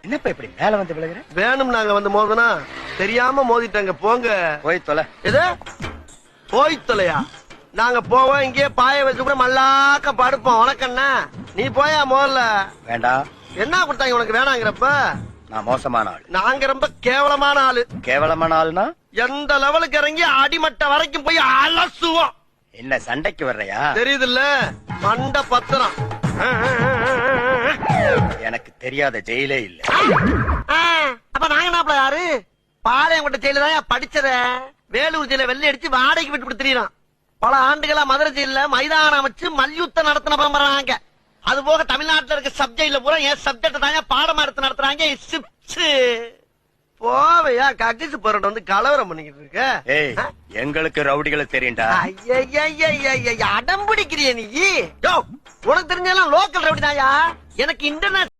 என்னப்பா இப்படி மேல வந்து விழுகிற? வேணும் நாங்க வந்து மோதனா தெரியாம மோதிட்டாங்க. போங்க போய் தொலை. எது போய் தொலையா? நாங்க போவோம், இங்கே பாய வச்சு கூட மல்லாக்க படுப்போம். உனக்கண்ணா நீ போயா முதல்ல. வேண்டாம். என்ன கொடுத்தாங்க உனக்கு வேணாங்கிறப்ப? நான் மோசமான ஆள். நாங்க ரொம்ப கேவலமான ஆளு. கேவலமான ஆளுனா எந்த லெவலுக்கு இறங்கி அடிமட்ட வரைக்கும் போய் அலசுவோம். என்ன சண்டைக்கு வர்றையா? தெரியுதுல்ல மண்ட பத்திரம். எனக்கு தெரியாத ஜெயிலே இல்ல. அப்ப நாங்க நாப்பல யாரு? பாளையங்கோட்டை ஜெயில தான் படிச்சத. வேலூர் ஜெயில வெள்ளை அடிச்சு வாடகைக்கு விட்டு கொடுத்துறான். பல ஆண்டுகளா மதுரை ஜெயில மைதானம் அமைச்சு மல்யுத்தம் நடத்தின பரம்பராங்க. அது போக தமிழ்நாட்டுல இருக்க சப்ஜெக்ட்ல பூரா என் சப்ஜெக்ட் தாங்க பாடமா எடுத்து நடத்துறாங்க. போவையா கக்கிசு போராட்டம் வந்து கலவரம் பண்ணிக்கிட்டு இருக்க. ஏய், எங்களுக்கு ரவுடிகளை தெரியும்டா. அடம் பிடிக்கிறிய நீ? உனக்கு தெரிஞ்சாலும் லோக்கல் ரவுடி தாயா. எனக்கு இன்டர்நேஷனல்